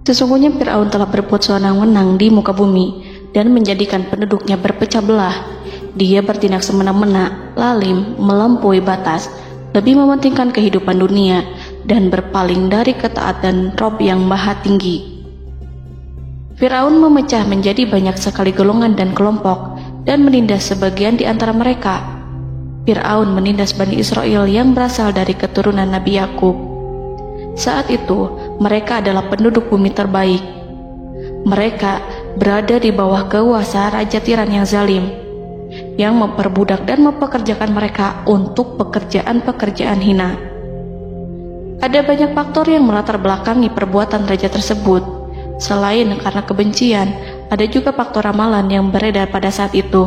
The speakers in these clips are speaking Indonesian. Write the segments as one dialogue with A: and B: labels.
A: Sesungguhnya Fir'aun telah berbuat sewenang-wenang di muka bumi dan menjadikan penduduknya berpecah belah. Dia bertindak semena-mena, lalim, melampaui batas, lebih mementingkan kehidupan dunia dan berpaling dari ketaatan Rob yang Maha Tinggi. Fir'aun memecah menjadi banyak sekali golongan dan kelompok dan menindas sebagian di antara mereka. Fir'aun menindas Bani Israel yang berasal dari keturunan Nabi Yakub. Saat itu, mereka adalah penduduk bumi terbaik. Mereka berada di bawah kuasa Raja Tiran yang zalim, yang memperbudak dan mempekerjakan mereka untuk pekerjaan-pekerjaan hina. Ada banyak faktor yang melatar belakangi perbuatan raja tersebut. Selain karena kebencian, ada juga faktor ramalan yang beredar pada saat itu.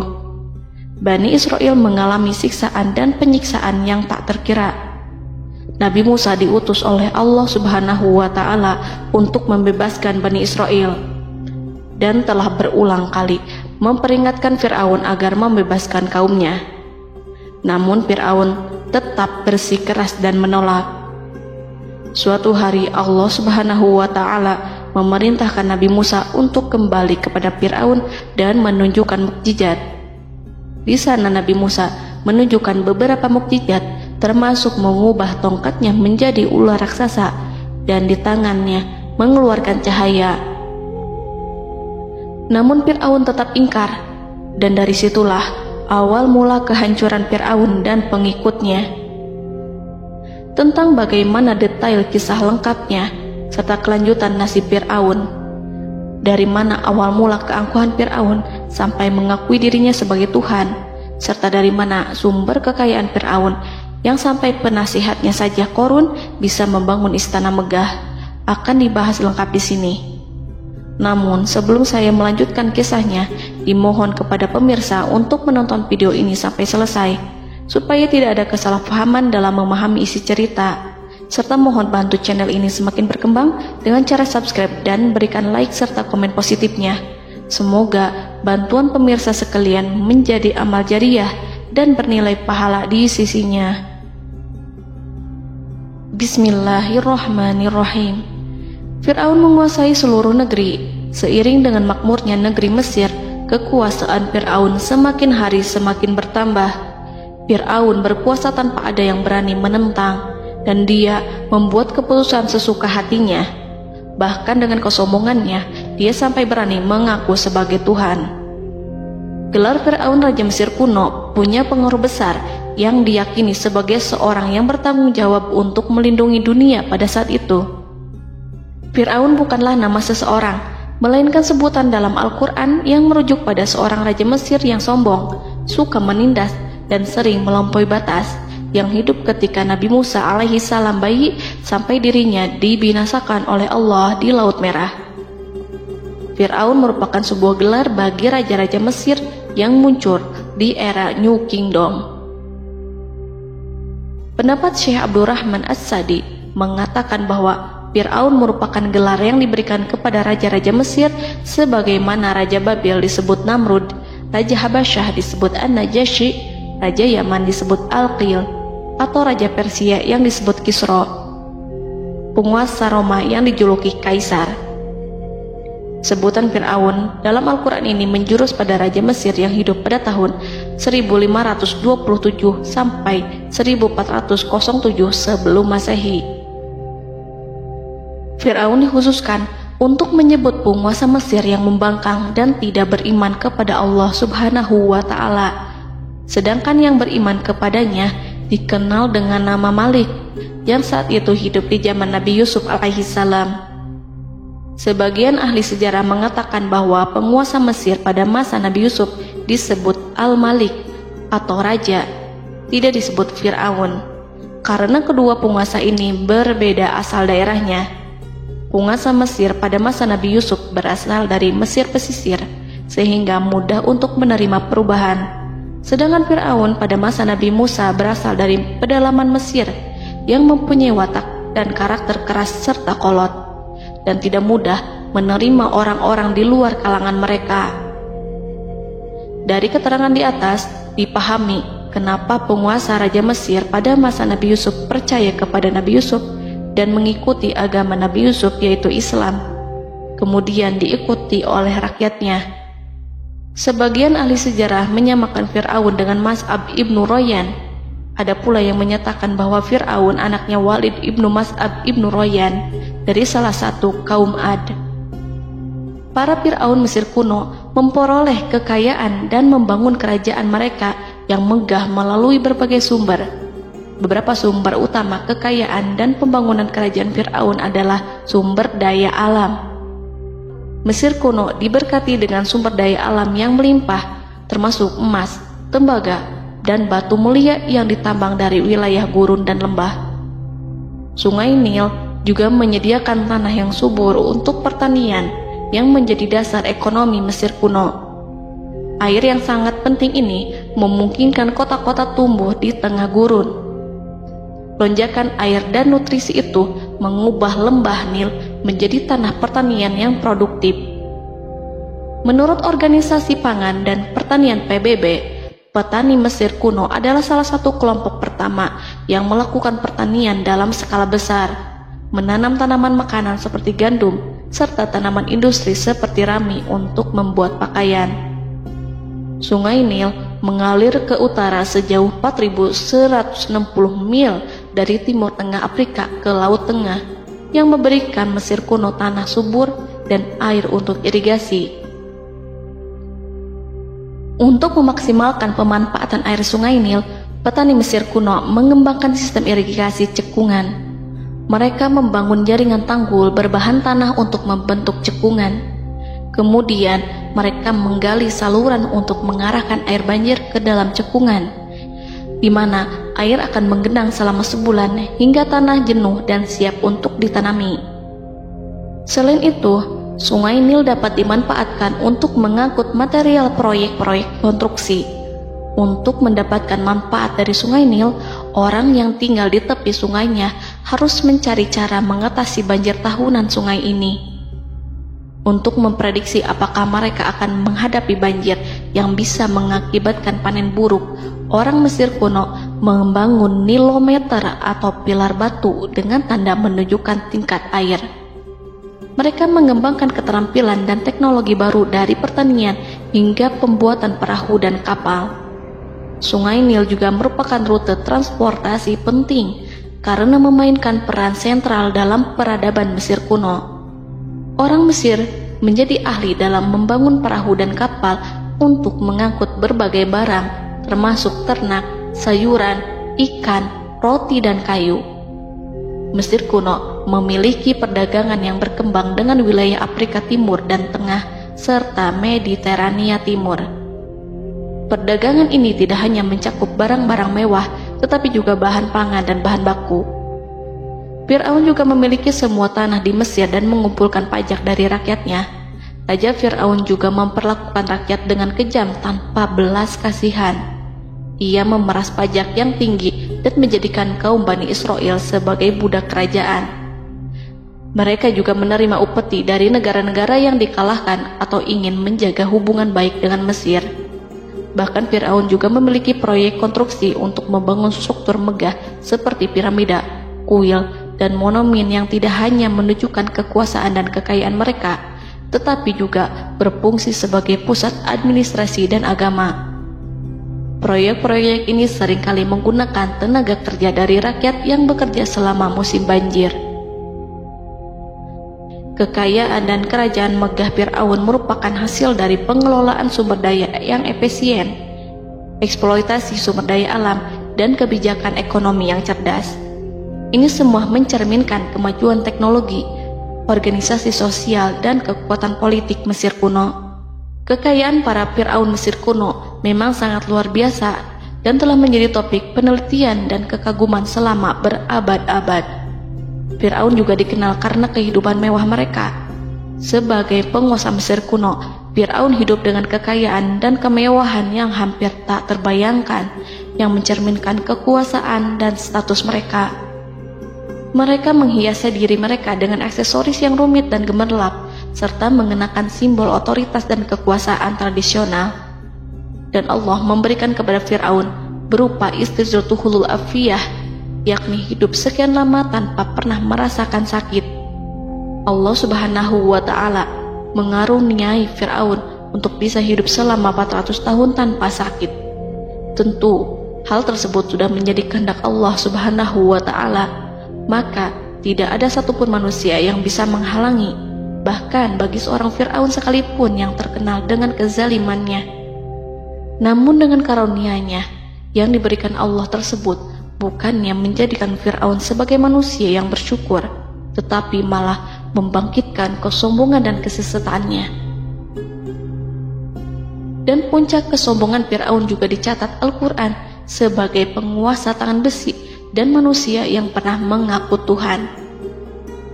A: Bani Israel mengalami siksaan dan penyiksaan yang tak terkira. Nabi Musa diutus oleh Allah Subhanahu wa Ta'ala untuk membebaskan Bani Israel dan telah berulang kali memperingatkan Fir'aun agar membebaskan kaumnya. Namun Fir'aun tetap bersikeras dan menolak. Suatu hari Allah Subhanahu wa Ta'ala memerintahkan Nabi Musa untuk kembali kepada Fir'aun dan menunjukkan mukjizat. Di sana Nabi Musa menunjukkan beberapa mukjizat, termasuk mengubah tongkatnya menjadi ular raksasa dan di tangannya mengeluarkan cahaya. Namun Fir'aun tetap ingkar, dan dari situlah awal mula kehancuran Fir'aun dan pengikutnya. Tentang bagaimana detail kisah lengkapnya serta kelanjutan nasib Fir'aun, dari mana awal mula keangkuhan Fir'aun sampai mengakui dirinya sebagai Tuhan, serta dari mana sumber kekayaan Fir'aun yang sampai penasihatnya saja Qorun bisa membangun istana megah, akan dibahas lengkap di sini. Namun sebelum saya melanjutkan kisahnya, dimohon kepada pemirsa untuk menonton video ini sampai selesai, supaya tidak ada kesalahpahaman dalam memahami isi cerita, serta mohon bantu channel ini semakin berkembang dengan cara subscribe dan berikan like serta komen positifnya. Semoga bantuan pemirsa sekalian menjadi amal jariah dan bernilai pahala di sisinya. Bismillahirrahmanirrahim. Fir'aun menguasai seluruh negeri. Seiring dengan makmurnya negeri Mesir, kekuasaan Fir'aun semakin hari semakin bertambah. Fir'aun berkuasa tanpa ada yang berani menentang, dan dia membuat keputusan sesuka hatinya. Bahkan dengan kesombongannya, dia sampai berani mengaku sebagai Tuhan. Gelar Fir'aun Raja Mesir kuno punya pengaruh besar yang diyakini sebagai seorang yang bertanggung jawab untuk melindungi dunia pada saat itu. Fir'aun bukanlah nama seseorang, melainkan sebutan dalam Al-Quran yang merujuk pada seorang Raja Mesir yang sombong, suka menindas, dan sering melampaui batas, yang hidup ketika Nabi Musa alaihi salam bayi sampai dirinya dibinasakan oleh Allah di Laut Merah. Fir'aun merupakan sebuah gelar bagi raja-raja Mesir yang muncul di era New Kingdom. Pendapat Syekh Abdurrahman As-Sadi mengatakan bahwa Fir'aun merupakan gelar yang diberikan kepada raja-raja Mesir, sebagaimana Raja Babel disebut Namrud, Raja Habasyah disebut An-Najasyi, Raja Yaman disebut Al-Qil, atau Raja Persia yang disebut Kisra, penguasa Roma yang dijuluki Kaisar. Sebutan Fir'aun dalam Al-Quran ini menjurus pada Raja Mesir yang hidup pada tahun 1527 sampai 1407 sebelum Masehi. Fir'aun dikhususkan untuk menyebut penguasa Mesir yang membangkang dan tidak beriman kepada Allah Subhanahu wa Ta'ala, sedangkan yang beriman kepadanya dikenal dengan nama Malik, yang saat itu hidup di zaman Nabi Yusuf alaihi salam. Sebagian ahli sejarah mengatakan bahwa penguasa Mesir pada masa Nabi Yusuf disebut Al-Malik atau Raja, tidak disebut Fir'aun, karena kedua penguasa ini berbeda asal daerahnya. Penguasa Mesir pada masa Nabi Yusuf berasal dari Mesir pesisir, sehingga mudah untuk menerima perubahan. Sedangkan Fir'aun pada masa Nabi Musa berasal dari pedalaman Mesir yang mempunyai watak dan karakter keras serta kolot, dan tidak mudah menerima orang-orang di luar kalangan mereka. Dari keterangan di atas dipahami kenapa penguasa Raja Mesir pada masa Nabi Yusuf percaya kepada Nabi Yusuf dan mengikuti agama Nabi Yusuf, yaitu Islam. kemudian diikuti oleh rakyatnya. Sebagian ahli sejarah menyamakan Fir'aun dengan Mas'ab ibnu Royan. Ada pula yang menyatakan bahwa Fir'aun anaknya Walid ibnu Mas'ab ibnu Royan dari salah satu kaum Ad. Para Fir'aun Mesir kuno memperoleh kekayaan dan membangun kerajaan mereka yang megah melalui berbagai sumber. Beberapa sumber utama kekayaan dan pembangunan kerajaan Fir'aun adalah sumber daya alam. Mesir kuno diberkati dengan sumber daya alam yang melimpah, termasuk emas, tembaga, dan batu mulia yang ditambang dari wilayah gurun dan lembah. Sungai Nil juga menyediakan tanah yang subur untuk pertanian yang menjadi dasar ekonomi Mesir kuno. Air yang sangat penting ini memungkinkan kota-kota tumbuh di tengah gurun. Lonjakan air dan nutrisi itu mengubah lembah Nil menjadi tanah pertanian yang produktif. Menurut Organisasi Pangan dan Pertanian PBB, petani Mesir kuno adalah salah satu kelompok pertama yang melakukan pertanian dalam skala besar, menanam tanaman makanan seperti gandum, serta tanaman industri seperti rami untuk membuat pakaian. Sungai Nil mengalir ke utara sejauh 4.160 mil dari Timur Tengah Afrika ke Laut Tengah, yang memberikan Mesir kuno tanah subur dan air untuk irigasi. Untuk memaksimalkan pemanfaatan air Sungai Nil, petani Mesir kuno mengembangkan sistem irigasi cekungan. Mereka membangun jaringan tanggul berbahan tanah untuk membentuk cekungan. Kemudian, mereka menggali saluran untuk mengarahkan air banjir ke dalam cekungan, di mana air akan menggenang selama sebulan hingga tanah jenuh dan siap untuk ditanami. Selain itu, Sungai Nil dapat dimanfaatkan untuk mengangkut material proyek-proyek konstruksi. Untuk mendapatkan manfaat dari Sungai Nil, orang yang tinggal di tepi sungainya harus mencari cara mengatasi banjir tahunan sungai ini. Untuk memprediksi apakah mereka akan menghadapi banjir yang bisa mengakibatkan panen buruk, orang Mesir kuno membangun nilometer atau pilar batu dengan tanda menunjukkan tingkat air. Mereka mengembangkan keterampilan dan teknologi baru dari pertanian hingga pembuatan perahu dan kapal. Sungai Nil juga merupakan rute transportasi penting karena memainkan peran sentral dalam peradaban Mesir kuno. Orang Mesir menjadi ahli dalam membangun perahu dan kapal untuk mengangkut berbagai barang, termasuk ternak, sayuran, ikan, roti, dan kayu. Mesir kuno memiliki perdagangan yang berkembang dengan wilayah Afrika Timur dan Tengah serta Mediterania Timur. Perdagangan ini tidak hanya mencakup barang-barang mewah, tetapi juga bahan pangan dan bahan baku. Fir'aun juga memiliki semua tanah di Mesir dan mengumpulkan pajak dari rakyatnya. Raja Fir'aun juga memperlakukan rakyat dengan kejam tanpa belas kasihan. Ia memeras pajak yang tinggi dan menjadikan kaum Bani Israel sebagai budak kerajaan. Mereka juga menerima upeti dari negara-negara yang dikalahkan atau ingin menjaga hubungan baik dengan Mesir. Bahkan Fir'aun juga memiliki proyek konstruksi untuk membangun struktur megah seperti piramida, kuil, dan monumen yang tidak hanya menunjukkan kekuasaan dan kekayaan mereka, tetapi juga berfungsi sebagai pusat administrasi dan agama. Proyek-proyek ini seringkali menggunakan tenaga kerja dari rakyat yang bekerja selama musim banjir. Kekayaan dan kerajaan megah Fir'aun merupakan hasil dari pengelolaan sumber daya yang efisien, eksploitasi sumber daya alam, dan kebijakan ekonomi yang cerdas. Ini semua mencerminkan kemajuan teknologi, organisasi sosial, dan kekuatan politik Mesir kuno. Kekayaan para Fir'aun Mesir kuno memang sangat luar biasa dan telah menjadi topik penelitian dan kekaguman selama berabad-abad. Fir'aun juga dikenal karena kehidupan mewah mereka. Sebagai penguasa Mesir kuno, Fir'aun hidup dengan kekayaan dan kemewahan yang hampir tak terbayangkan, yang mencerminkan kekuasaan dan status mereka. Mereka menghiasi diri mereka dengan aksesoris yang rumit dan gemerlap, serta mengenakan simbol otoritas dan kekuasaan tradisional. Dan Allah memberikan kepada Fir'aun berupa istidratuhul afiyah, yakni hidup sekian lama tanpa pernah merasakan sakit. Allah Subhanahu wa Ta'ala mengaruniai Fir'aun untuk bisa hidup selama 400 tahun tanpa sakit. Tentu, hal tersebut sudah menjadi kehendak Allah Subhanahu wa Ta'ala, maka tidak ada satupun manusia yang bisa menghalangi, bahkan bagi seorang Fir'aun sekalipun yang terkenal dengan kezalimannya. Namun dengan karunia-Nya yang diberikan Allah tersebut, bukannya menjadikan Fir'aun sebagai manusia yang bersyukur, tetapi malah membangkitkan kesombongan dan kesesataannya. Dan puncak kesombongan Fir'aun juga dicatat Al-Quran sebagai penguasa tangan besi dan manusia yang pernah mengaku Tuhan.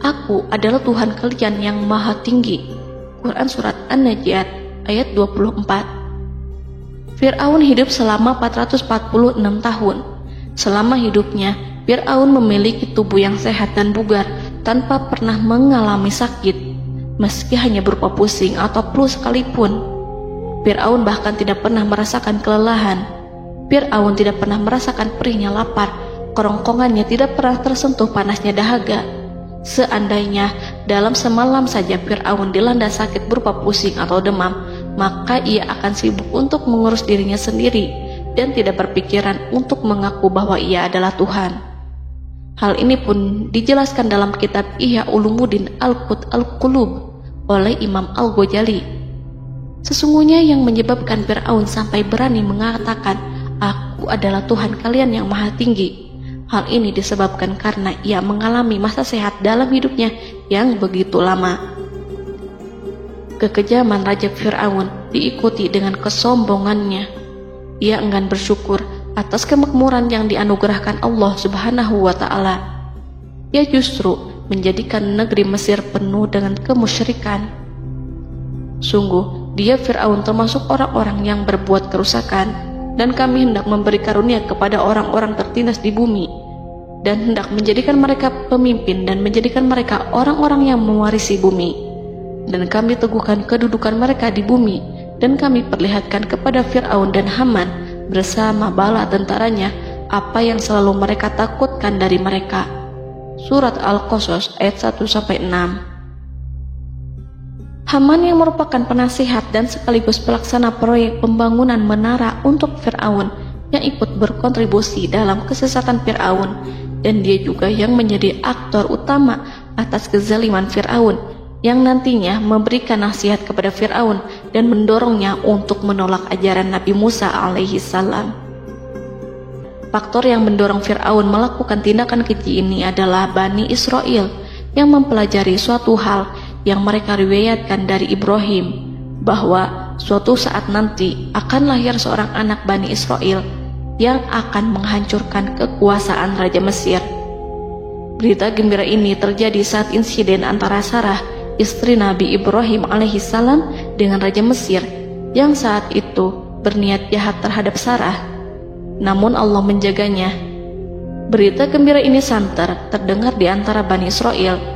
A: Aku adalah Tuhan kalian yang maha tinggi. Quran Surat An-Najiat ayat 24. Fir'aun hidup selama 446 tahun. Selama hidupnya, Fir'aun memiliki tubuh yang sehat dan bugar tanpa pernah mengalami sakit, meski hanya berupa pusing atau flu sekalipun. Fir'aun bahkan tidak pernah merasakan kelelahan. Fir'aun tidak pernah merasakan perihnya lapar, kerongkongannya tidak pernah tersentuh panasnya dahaga. Seandainya dalam semalam saja Fir'aun dilanda sakit berupa pusing atau demam, maka ia akan sibuk untuk mengurus dirinya sendiri dan tidak berpikiran untuk mengaku bahwa ia adalah Tuhan. Hal ini pun dijelaskan dalam kitab Ihya Ulumuddin Al-Qut Al-Qulub oleh Imam Al-Ghazali. Sesungguhnya yang menyebabkan Fir'aun sampai berani mengatakan, "Aku adalah Tuhan kalian yang maha tinggi," hal ini disebabkan karena ia mengalami masa sehat dalam hidupnya yang begitu lama. Kekejaman Raja Fir'aun diikuti dengan kesombongannya. Ia enggan bersyukur atas kemakmuran yang dianugerahkan Allah Subhanahu wa Ta'ala. Ia justru menjadikan negeri Mesir penuh dengan kemusyrikan. Sungguh, dia Fir'aun termasuk orang-orang yang berbuat kerusakan, dan kami hendak memberi karunia kepada orang-orang tertindas di bumi, dan hendak menjadikan mereka pemimpin dan menjadikan mereka orang-orang yang mewarisi bumi. Dan kami teguhkan kedudukan mereka di bumi, dan kami perlihatkan kepada Fir'aun dan Haman bersama bala tentaranya apa yang selalu mereka takutkan dari mereka. Surat Al-Qasas ayat 1-6. Haman yang merupakan penasihat dan sekaligus pelaksana proyek pembangunan menara untuk Fir'aun yang ikut berkontribusi dalam kesesatan Fir'aun, dan dia juga yang menjadi aktor utama atas kezaliman Fir'aun yang nantinya memberikan nasihat kepada Fir'aun dan mendorongnya untuk menolak ajaran Nabi Musa alaihi salam. Faktor yang mendorong Fir'aun melakukan tindakan keji ini adalah Bani Israel yang mempelajari suatu hal yang mereka riwayatkan dari Ibrahim, bahwa suatu saat nanti akan lahir seorang anak Bani Israel yang akan menghancurkan kekuasaan Raja Mesir. Berita gembira ini terjadi saat insiden antara Sarah, istri Nabi Ibrahim alaihissalam, dengan Raja Mesir yang saat itu berniat jahat terhadap Sarah. Namun Allah menjaganya. Berita gembira ini santer terdengar di antara Bani Israel.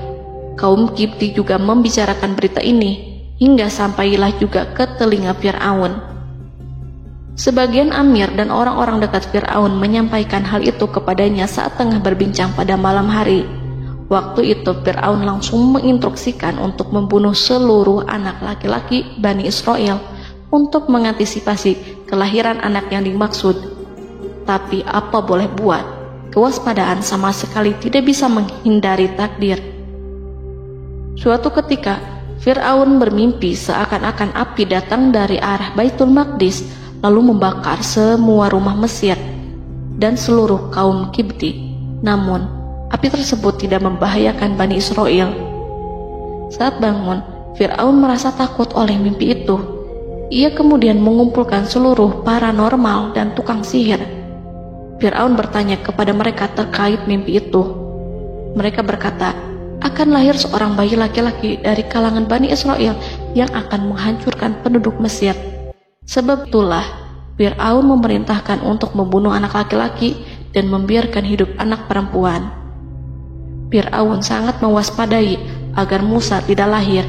A: Kaum Kipti juga membicarakan berita ini, hingga sampailah juga ke telinga Fir'aun. Sebagian amir dan orang-orang dekat Fir'aun menyampaikan hal itu kepadanya saat tengah berbincang pada malam hari. Waktu itu Fir'aun langsung menginstruksikan untuk membunuh seluruh anak laki-laki Bani Israel untuk mengantisipasi kelahiran anak yang dimaksud. Tapi apa boleh buat, kewaspadaan sama sekali tidak bisa menghindari takdir. Suatu ketika Fir'aun bermimpi seakan-akan api datang dari arah Baitul Maqdis lalu membakar semua rumah Mesir dan seluruh kaum Kipti. Namun api tersebut tidak membahayakan Bani Israel. Saat bangun, Fir'aun merasa takut oleh mimpi itu. Ia kemudian mengumpulkan seluruh paranormal dan tukang sihir. Fir'aun bertanya kepada mereka terkait mimpi itu. Mereka berkata, akan lahir seorang bayi laki-laki dari kalangan Bani Israel yang akan menghancurkan penduduk Mesir. Sebab itulah Fir'aun memerintahkan untuk membunuh anak laki-laki dan membiarkan hidup anak perempuan. Fir'aun sangat mewaspadai agar Musa tidak lahir,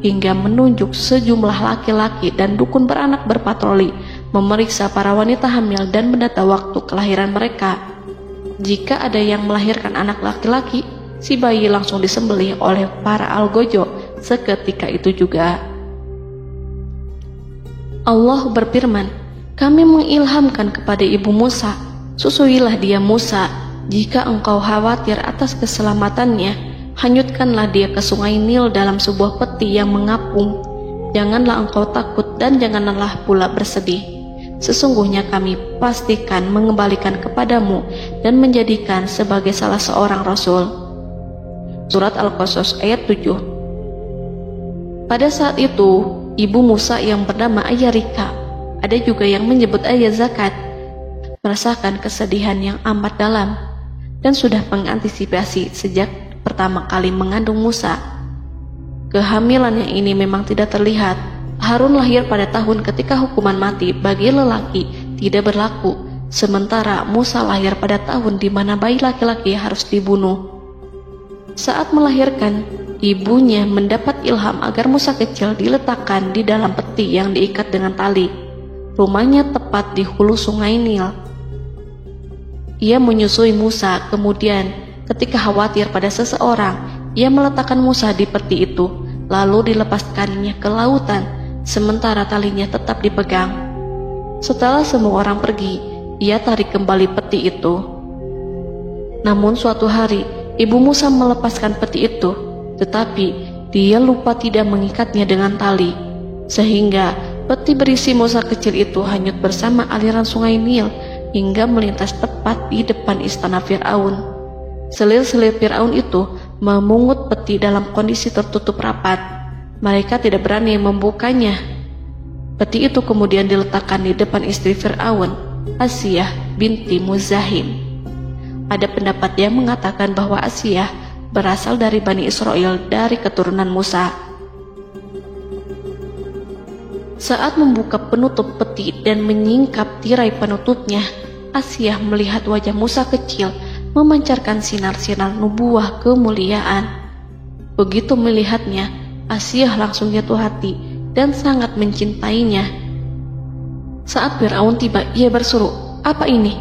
A: hingga menunjuk sejumlah laki-laki dan dukun beranak berpatroli memeriksa para wanita hamil dan mendata waktu kelahiran mereka. Jika ada yang melahirkan anak laki-laki, si bayi langsung disembelih oleh para algojo seketika itu juga. Allah berfirman, kami mengilhamkan kepada ibu Musa, susuilah dia Musa, jika engkau khawatir atas keselamatannya, hanyutkanlah dia ke sungai Nil dalam sebuah peti yang mengapung. Janganlah engkau takut dan janganlah pula bersedih. Sesungguhnya kami pastikan mengembalikan kepadamu dan menjadikan sebagai salah seorang rasul. Surat Al-Qasas ayat 7. Pada saat itu, ibu Musa yang bernama Ayarika, ada juga yang menyebut Ayah Zakat, merasakan kesedihan yang amat dalam dan sudah mengantisipasi sejak pertama kali mengandung Musa. Kehamilannya ini memang tidak terlihat. Harun lahir pada tahun ketika hukuman mati bagi lelaki tidak berlaku, sementara Musa lahir pada tahun di mana bayi laki-laki harus dibunuh. Saat melahirkan, ibunya mendapat ilham agar Musa kecil diletakkan di dalam peti yang diikat dengan tali. Rumahnya tepat di hulu sungai Nil. Ia menyusui Musa, kemudian ketika khawatir pada seseorang, ia meletakkan Musa di peti itu, lalu dilepaskannya ke lautan, sementara talinya tetap dipegang. Setelah semua orang pergi, ia tarik kembali peti itu. Namun suatu hari, ibu Musa melepaskan peti itu, tetapi dia lupa tidak mengikatnya dengan tali, sehingga peti berisi Musa kecil itu hanyut bersama aliran sungai Nil hingga melintas tepat di depan istana Fir'aun. Selir-selir Fir'aun itu memungut peti dalam kondisi tertutup rapat. Mereka tidak berani membukanya. Peti itu kemudian diletakkan di depan istri Fir'aun, Asiyah binti Muzahim. Ada pendapat yang mengatakan bahwa Asiyah berasal dari Bani Israel dari keturunan Musa. Saat membuka penutup peti dan menyingkap tirai penutupnya, Asiyah melihat wajah Musa kecil memancarkan sinar-sinar nubuah kemuliaan. Begitu melihatnya, Asiyah langsung jatuh hati dan sangat mencintainya. Saat Fir'aun tiba, ia berseru, "Apa ini?"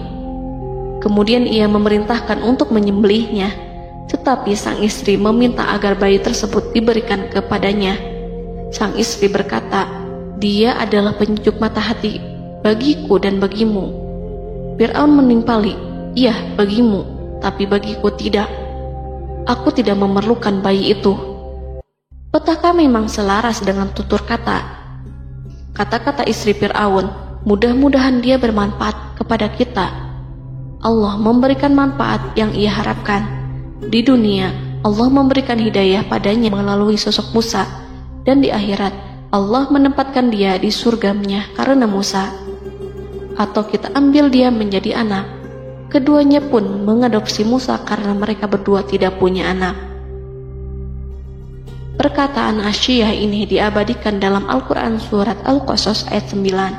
A: Kemudian ia memerintahkan untuk menyembelihnya, tetapi sang istri meminta agar bayi tersebut diberikan kepadanya. Sang istri berkata, "Dia adalah penyejuk mata hati bagiku dan bagimu." Fir'aun menimpali, "Iya, bagimu, tapi bagiku tidak. Aku tidak memerlukan bayi itu." Petaka memang selaras dengan tutur kata. Kata-kata istri Fir'aun, mudah-mudahan dia bermanfaat kepada kita. Allah memberikan manfaat yang ia harapkan. Di dunia, Allah memberikan hidayah padanya melalui sosok Musa, dan di akhirat, Allah menempatkan dia di surganya karena Musa. Atau kita ambil dia menjadi anak. Keduanya pun mengadopsi Musa karena mereka berdua tidak punya anak. Perkataan Asiyah ini diabadikan dalam Al-Quran surat Al-Qasas ayat 9.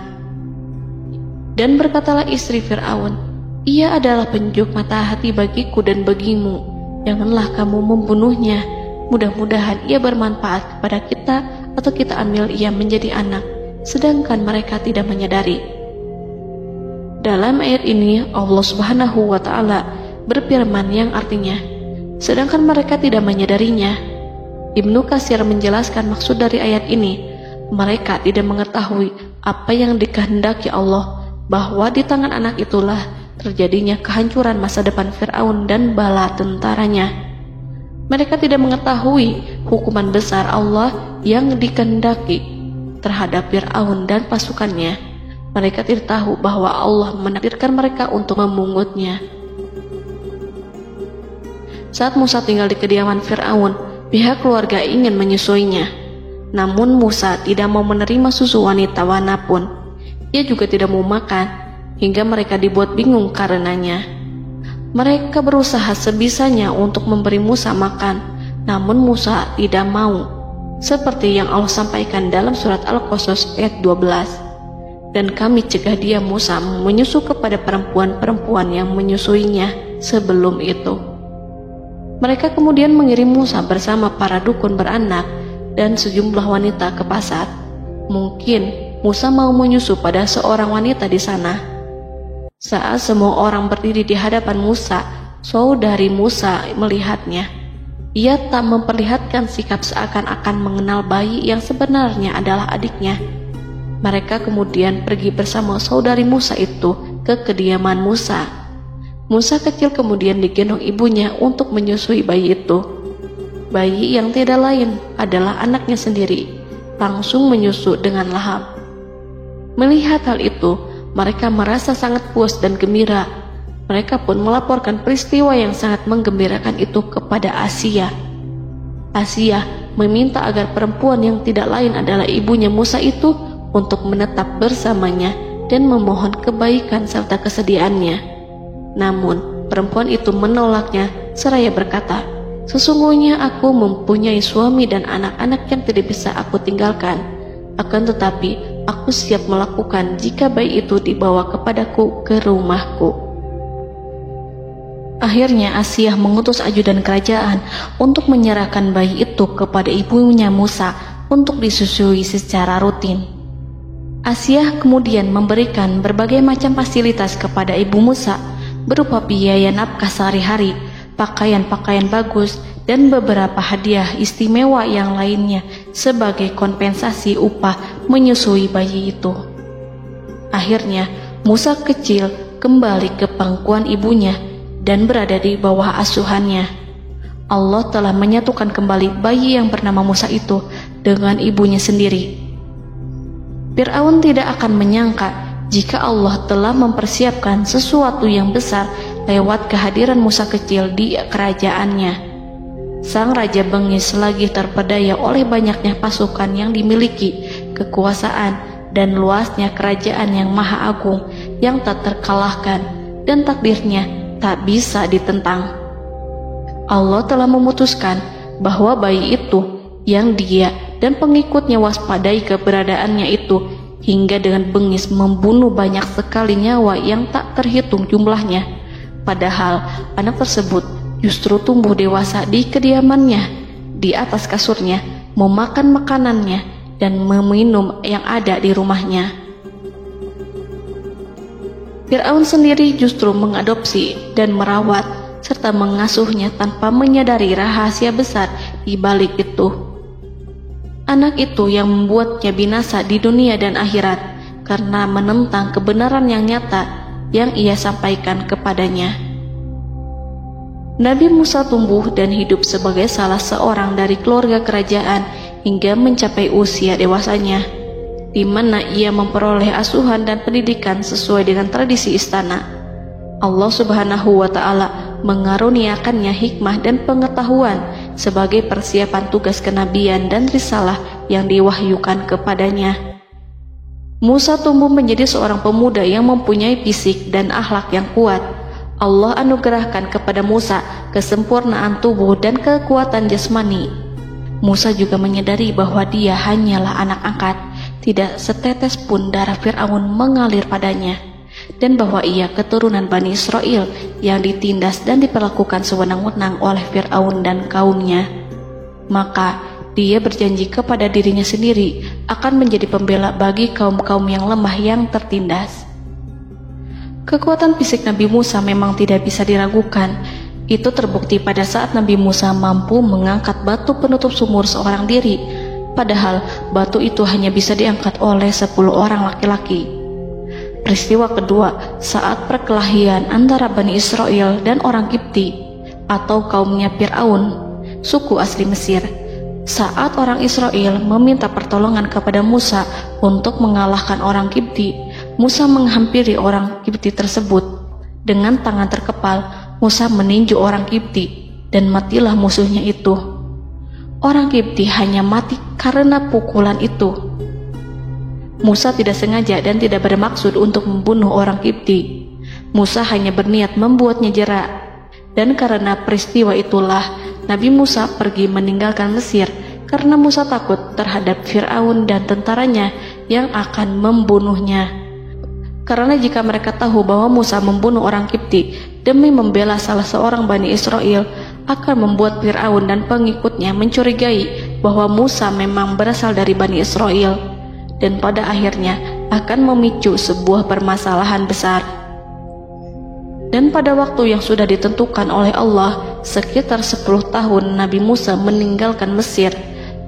A: Dan berkatalah istri Fir'aun, "Ia adalah penyejuk mata hati bagiku dan bagimu. Janganlah kamu membunuhnya. Mudah-mudahan ia bermanfaat kepada kita atau kita ambil ia menjadi anak." Sedangkan mereka tidak menyadari. Dalam ayat ini Allah Subhanahu wa Ta'ala berfirman yang artinya, sedangkan mereka tidak menyadarinya. Ibnu Katsir menjelaskan maksud dari ayat ini, mereka tidak mengetahui apa yang dikehendaki Allah, bahwa di tangan anak itulah terjadinya kehancuran masa depan Fir'aun dan bala tentaranya. Mereka tidak mengetahui hukuman besar Allah yang dikehendaki terhadap Fir'aun dan pasukannya. Mereka tidak tahu bahwa Allah menakdirkan mereka untuk memungutnya. Saat Musa tinggal di kediaman Fir'aun, pihak keluarga ingin menyusuinya. Namun Musa tidak mau menerima susu wanita manapun. Ia juga tidak mau makan, hingga mereka dibuat bingung karenanya. Mereka berusaha sebisanya untuk memberi Musa makan, namun Musa tidak mau. Seperti yang Allah sampaikan dalam surat Al-Qasas ayat 12. Dan kami cegah dia Musa menyusu kepada perempuan-perempuan yang menyusuinya sebelum itu. Mereka kemudian mengirim Musa bersama para dukun beranak dan sejumlah wanita ke pasar. Mungkin Musa mau menyusu pada seorang wanita di sana. Saat semua orang berdiri di hadapan Musa, saudari Musa melihatnya. Ia tak memperlihatkan sikap seakan-akan mengenal bayi yang sebenarnya adalah adiknya. Mereka kemudian pergi bersama saudari Musa itu ke kediaman Musa. Musa kecil kemudian digendong ibunya untuk menyusui bayi itu. Bayi yang tidak lain adalah anaknya sendiri, langsung menyusu dengan lahap. Melihat hal itu, mereka merasa sangat puas dan gembira. Mereka pun melaporkan peristiwa yang sangat menggembirakan itu kepada Asia. Asia meminta agar perempuan yang tidak lain adalah ibunya Musa itu untuk menetap bersamanya dan memohon kebaikan serta kesediaannya. Namun, perempuan itu menolaknya seraya berkata, "Sesungguhnya aku mempunyai suami dan anak-anak yang tidak bisa aku tinggalkan. Akan tetapi, aku siap melakukan jika bayi itu dibawa kepadaku ke rumahku." Akhirnya Asia mengutus ajudan kerajaan untuk menyerahkan bayi itu kepada ibunya Musa untuk disusui secara rutin. Asia kemudian memberikan berbagai macam fasilitas kepada ibu Musa berupa biaya nafkah sehari-hari, pakaian-pakaian bagus, dan beberapa hadiah istimewa yang lainnya sebagai kompensasi upah menyusui bayi itu. Akhirnya Musa kecil kembali ke pangkuan ibunya dan berada di bawah asuhannya. Allah telah menyatukan kembali bayi yang bernama Musa itu dengan ibunya sendiri. Fir'aun tidak akan menyangka jika Allah telah mempersiapkan sesuatu yang besar lewat kehadiran Musa kecil di kerajaannya. Sang raja bengis lagi terpedaya oleh banyaknya pasukan yang dimiliki, kekuasaan, dan luasnya kerajaan yang maha agung yang tak terkalahkan, dan takdirnya tak bisa ditentang. Allah telah memutuskan bahwa bayi itu yang dia dan pengikutnya waspadai keberadaannya itu hingga dengan bengis membunuh banyak sekali nyawa yang tak terhitung jumlahnya. Padahal anak tersebut justru tumbuh dewasa di kediamannya, di atas kasurnya, memakan makanannya dan meminum yang ada di rumahnya. Fir'aun sendiri justru mengadopsi dan merawat serta mengasuhnya tanpa menyadari rahasia besar di balik itu. Anak itu yang membuatnya binasa di dunia dan akhirat karena menentang kebenaran yang nyata yang ia sampaikan kepadanya. Nabi Musa tumbuh dan hidup sebagai salah seorang dari keluarga kerajaan hingga mencapai usia dewasanya, di mana ia memperoleh asuhan dan pendidikan sesuai dengan tradisi istana. Allah Subhanahu wa Ta'ala mengaruniakannya hikmah dan pengetahuan sebagai persiapan tugas kenabian dan risalah yang diwahyukan kepadanya. Musa tumbuh menjadi seorang pemuda yang mempunyai fisik dan akhlak yang kuat. Allah anugerahkan kepada Musa kesempurnaan tubuh dan kekuatan jasmani. Musa juga menyadari bahwa dia hanyalah anak angkat, tidak setetes pun darah Fir'aun mengalir padanya, dan bahwa ia keturunan Bani Israel yang ditindas dan diperlakukan sewenang-wenang oleh Fir'aun dan kaumnya. Maka dia berjanji kepada dirinya sendiri akan menjadi pembela bagi kaum-kaum yang lemah yang tertindas. Kekuatan fisik Nabi Musa memang tidak bisa diragukan. Itu terbukti pada saat Nabi Musa mampu mengangkat batu penutup sumur seorang diri, padahal batu itu hanya bisa diangkat oleh 10 orang laki-laki. Peristiwa kedua saat perkelahian antara Bani Israel dan orang Kipti atau kaumnya Fir'aun, suku asli Mesir. Saat orang Israel meminta pertolongan kepada Musa untuk mengalahkan orang Kipti, Musa menghampiri orang Kipti tersebut. Dengan tangan terkepal, Musa meninju orang Kipti dan matilah musuhnya itu. Orang Kipti hanya mati karena pukulan itu. Musa tidak sengaja dan tidak bermaksud untuk membunuh orang Kipti. Musa hanya berniat membuatnya jera. Dan karena peristiwa itulah Nabi Musa pergi meninggalkan Mesir karena Musa takut terhadap Fir'aun dan tentaranya yang akan membunuhnya. Karena jika mereka tahu bahwa Musa membunuh orang Kipti demi membela salah seorang Bani Israel, akan membuat Fir'aun dan pengikutnya mencurigai bahwa Musa memang berasal dari Bani Israel, dan pada akhirnya akan memicu sebuah permasalahan besar. Dan pada waktu yang sudah ditentukan oleh Allah, sekitar 10 tahun Nabi Musa meninggalkan Mesir.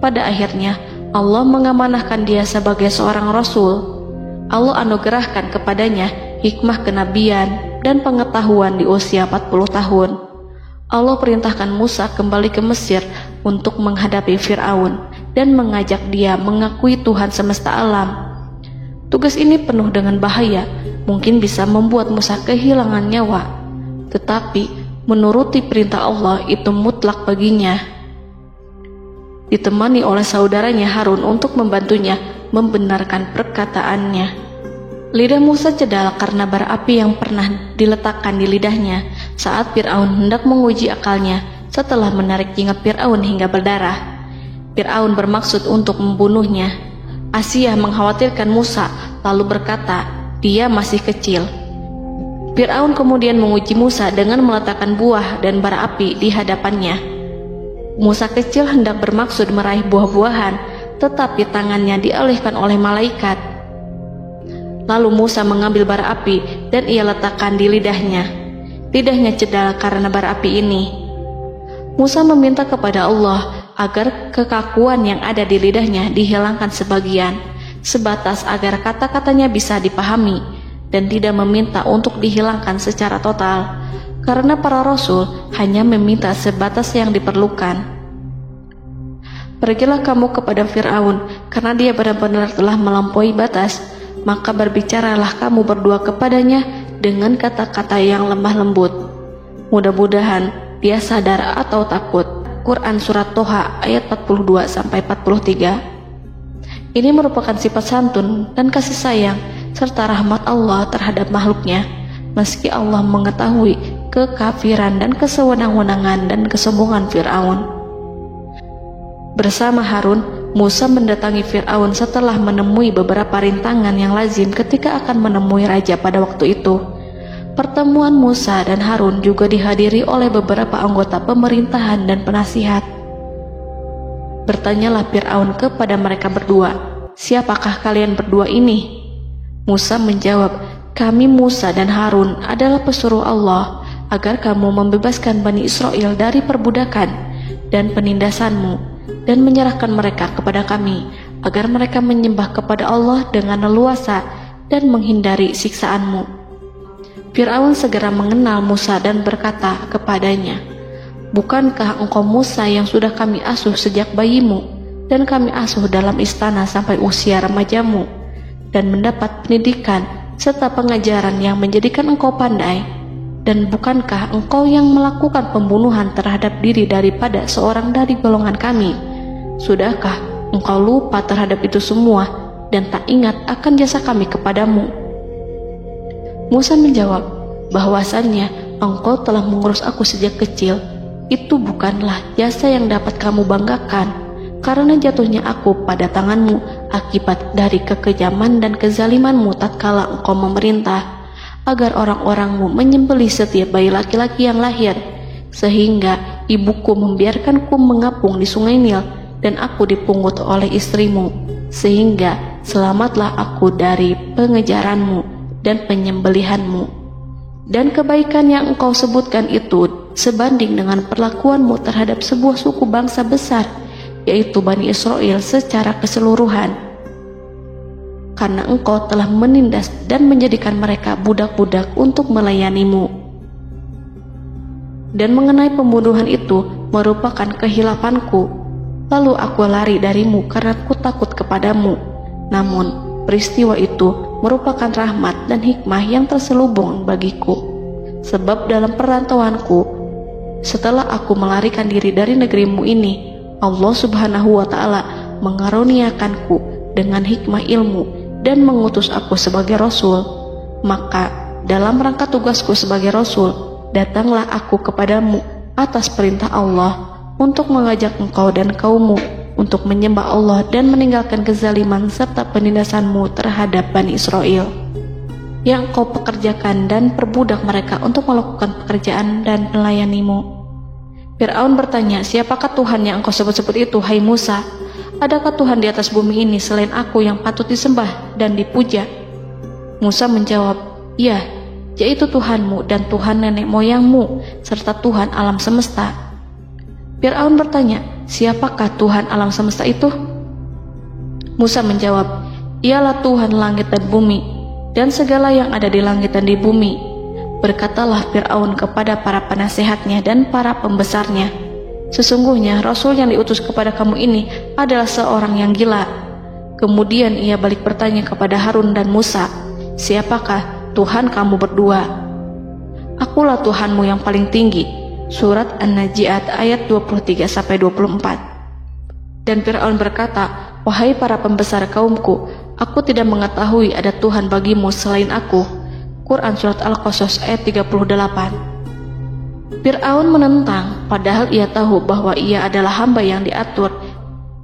A: Pada akhirnya Allah mengamanahkan dia sebagai seorang rasul. Allah anugerahkan kepadanya hikmah kenabian dan pengetahuan di usia 40 tahun. Allah perintahkan Musa kembali ke Mesir untuk menghadapi Fir'aun dan mengajak dia mengakui Tuhan semesta alam. Tugas ini penuh dengan bahaya, mungkin bisa membuat Musa kehilangan nyawa. Tetapi menuruti perintah Allah itu mutlak baginya. Ditemani oleh saudaranya Harun untuk membantunya membenarkan perkataannya. Lidah Musa cedal karena bara api yang pernah diletakkan di lidahnya saat Fir'aun hendak menguji akalnya setelah menarik jingat Fir'aun hingga berdarah. Fir'aun bermaksud untuk membunuhnya. Asia mengkhawatirkan Musa lalu berkata, dia masih kecil. Fir'aun kemudian menguji Musa dengan meletakkan buah dan bara api di hadapannya. Musa kecil hendak bermaksud meraih buah-buahan, tetapi tangannya dialihkan oleh malaikat. Lalu Musa mengambil bara api dan ia letakkan di lidahnya. Lidahnya cedal karena bara api ini. Musa meminta kepada Allah agar kekakuan yang ada di lidahnya dihilangkan sebagian, sebatas agar kata-katanya bisa dipahami, dan tidak meminta untuk dihilangkan secara total, karena para rasul hanya meminta sebatas yang diperlukan. Pergilah kamu kepada Fir'aun, karena dia benar-benar telah melampaui batas, maka berbicaralah kamu berdua kepadanya dengan kata-kata yang lemah lembut. Mudah-mudahan dia sadar atau takut. Quran Surat Toha ayat 42-43. Ini merupakan sifat santun dan kasih sayang serta rahmat Allah terhadap makhluknya, meski Allah mengetahui kekafiran dan kesewenang-wenangan dan kesombongan Fir'aun. Bersama Harun, Musa mendatangi Fir'aun setelah menemui beberapa rintangan yang lazim ketika akan menemui raja pada waktu itu. Pertemuan Musa dan Harun juga dihadiri oleh beberapa anggota pemerintahan dan penasihat. Bertanyalah Fir'aun kepada mereka berdua, siapakah kalian berdua ini? Musa menjawab, kami Musa dan Harun adalah pesuruh Allah agar kamu membebaskan Bani Israel dari perbudakan dan penindasanmu dan menyerahkan mereka kepada kami agar mereka menyembah kepada Allah dengan leluasa dan menghindari siksaanmu. Fir'aun segera mengenal Musa dan berkata kepadanya, bukankah engkau Musa yang sudah kami asuh sejak bayimu dan kami asuh dalam istana sampai usia remajamu dan mendapat pendidikan serta pengajaran yang menjadikan engkau pandai? Dan bukankah engkau yang melakukan pembunuhan terhadap diri daripada seorang dari golongan kami? Sudahkah engkau lupa terhadap itu semua dan tak ingat akan jasa kami kepadamu? Musa menjawab, bahwasannya engkau telah mengurus aku sejak kecil. Itu bukanlah jasa yang dapat kamu banggakan, karena jatuhnya aku pada tanganmu akibat dari kekejaman dan kezalimanmu tatkala engkau memerintah agar orang-orangmu menyembelih setiap bayi laki-laki yang lahir, sehingga ibuku membiarkanku mengapung di sungai Nil dan aku dipungut oleh istrimu, sehingga selamatlah aku dari pengejaranmu dan penyembelihanmu. Dan kebaikan yang engkau sebutkan itu sebanding dengan perlakuanmu terhadap sebuah suku bangsa besar, yaitu Bani Israel secara keseluruhan, karena engkau telah menindas dan menjadikan mereka budak-budak untuk melayanimu. Dan mengenai pembunuhan itu merupakan kehilafanku, lalu aku lari darimu karena aku takut kepadamu. Namun peristiwa itu merupakan rahmat dan hikmah yang terselubung bagiku, sebab dalam perantauanku setelah aku melarikan diri dari negerimu ini, Allah Subhanahu wa Ta'ala mengaruniakanku dengan hikmah ilmu dan mengutus aku sebagai rasul. Maka dalam rangka tugasku sebagai rasul, datanglah aku kepadamu atas perintah Allah untuk mengajak engkau dan kaummu untuk menyembah Allah dan meninggalkan kezaliman serta penindasanmu terhadap Bani Israel yang kau pekerjakan dan perbudak mereka untuk melakukan pekerjaan dan melayanimu. Fir'aun bertanya, siapakah Tuhan yang engkau sebut-sebut itu, hai Musa? Adakah Tuhan di atas bumi ini selain aku yang patut disembah dan dipuja? Musa menjawab, ya, yaitu Tuhanmu dan Tuhan nenek moyangmu, serta Tuhan alam semesta. Fir'aun bertanya, siapakah Tuhan alam semesta itu? Musa menjawab, ialah Tuhan langit dan bumi, dan segala yang ada di langit dan di bumi. Berkatalah Fir'aun kepada para penasehatnya dan para pembesarnya, sesungguhnya Rasul yang diutus kepada kamu ini adalah seorang yang gila. Kemudian ia balik bertanya kepada Harun dan Musa, siapakah Tuhan kamu berdua? Akulah Tuhanmu yang paling tinggi. Surat An-Najiat ayat 23-24. Dan Fir'aun berkata, wahai para pembesar kaumku, aku tidak mengetahui ada Tuhan bagimu selain aku. Quran Surat Al-Qasas ayat 38. Fir'aun menentang, padahal ia tahu bahwa ia adalah hamba yang diatur,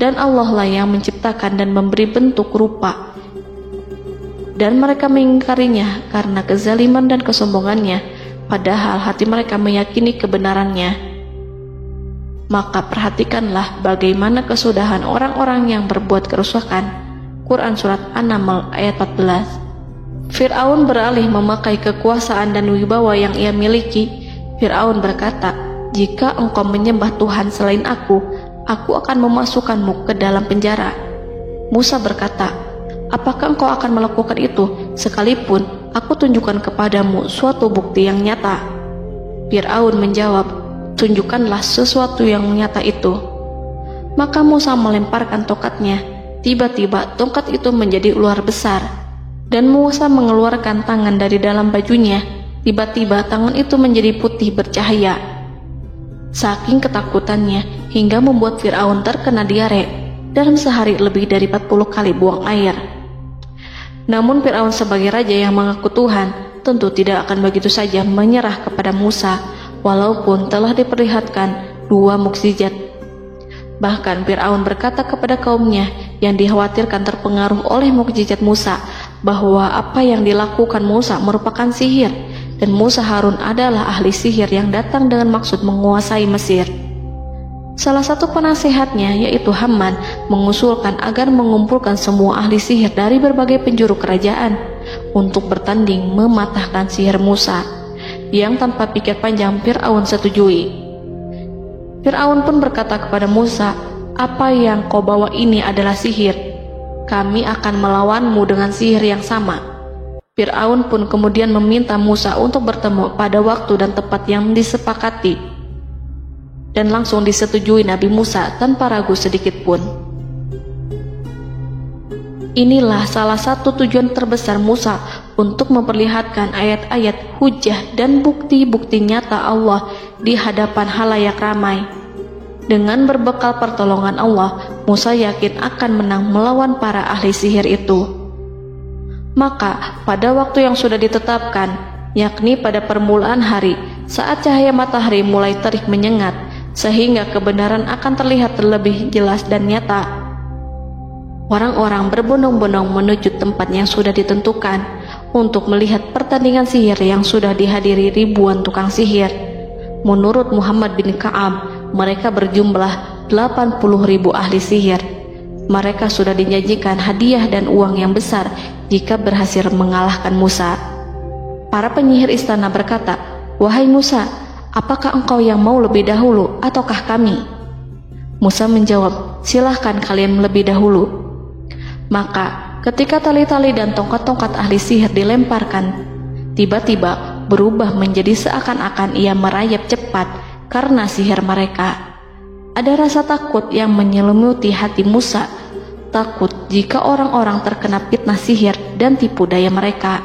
A: dan Allah lah yang menciptakan dan memberi bentuk rupa. Dan mereka mengingkarinya karena kezaliman dan kesombongannya, padahal hati mereka meyakini kebenarannya. Maka perhatikanlah bagaimana kesudahan orang-orang yang berbuat kerusakan. Quran Surat An-Naml ayat 14. Fir'aun beralih memakai kekuasaan dan wibawa yang ia miliki. Fir'aun berkata, jika engkau menyembah Tuhan selain aku akan memasukkanmu ke dalam penjara. Musa berkata, apakah engkau akan melakukan itu sekalipun aku tunjukkan kepadamu suatu bukti yang nyata? Fir'aun menjawab, tunjukkanlah sesuatu yang nyata itu. Maka Musa melemparkan tongkatnya. Tiba-tiba tongkat itu menjadi ular besar, dan Musa mengeluarkan tangan dari dalam bajunya. Tiba-tiba tangan itu menjadi putih bercahaya. Saking ketakutannya hingga membuat Fir'aun terkena diare. Dalam sehari lebih dari 40 kali buang air. Namun Fir'aun sebagai raja yang mengaku Tuhan tentu tidak akan begitu saja menyerah kepada Musa, walaupun telah diperlihatkan 2 mukjizat. Bahkan Fir'aun berkata kepada kaumnya yang dikhawatirkan terpengaruh oleh mukjizat Musa, bahwa apa yang dilakukan Musa merupakan sihir, dan Musa Harun adalah ahli sihir yang datang dengan maksud menguasai Mesir. Salah satu penasehatnya, yaitu Haman, mengusulkan agar mengumpulkan semua ahli sihir dari berbagai penjuru kerajaan untuk bertanding mematahkan sihir Musa, yang tanpa pikir panjang Fir'aun setujui. Fir'aun pun berkata kepada Musa, apa yang kau bawa ini adalah sihir. Kami akan melawanmu dengan sihir yang sama. Fir'aun pun kemudian meminta Musa untuk bertemu pada waktu dan tempat yang disepakati, dan langsung disetujui Nabi Musa tanpa ragu sedikit pun. Inilah salah satu tujuan terbesar Musa untuk memperlihatkan ayat-ayat hujah dan bukti-bukti nyata Allah di hadapan halayak ramai. Dengan berbekal pertolongan Allah, Musa yakin akan menang melawan para ahli sihir itu. Maka pada waktu yang sudah ditetapkan, yakni pada permulaan hari, saat cahaya matahari mulai terik menyengat, sehingga kebenaran akan terlihat terlebih jelas dan nyata, orang-orang berbondong-bondong menuju tempat yang sudah ditentukan untuk melihat pertandingan sihir yang sudah dihadiri ribuan tukang sihir. Menurut Muhammad bin Ka'ab, mereka berjumlah 80.000 ahli sihir. Mereka sudah dijanjikan hadiah dan uang yang besar jika berhasil mengalahkan Musa. Para penyihir istana berkata, wahai Musa, apakah engkau yang mau lebih dahulu ataukah kami? Musa menjawab, silahkan kalian lebih dahulu. Maka ketika tali-tali dan tongkat-tongkat ahli sihir dilemparkan, tiba-tiba berubah menjadi seakan-akan ia merayap cepat karena sihir mereka. Ada rasa takut yang menyelimuti hati Musa, takut jika orang-orang terkena fitnah sihir dan tipu daya mereka.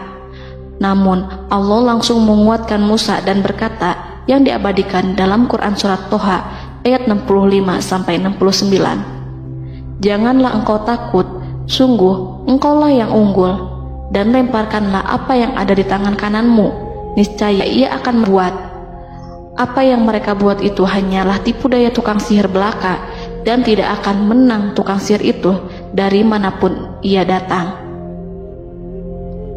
A: Namun Allah langsung menguatkan Musa dan berkata yang diabadikan dalam Quran Surat Toha ayat 65-69, janganlah engkau takut, sungguh engkaulah yang unggul, dan lemparkanlah apa yang ada di tangan kananmu, niscaya ia akan membuat. Apa yang mereka buat itu hanyalah tipu daya tukang sihir belaka, dan tidak akan menang tukang sihir itu dari manapun ia datang.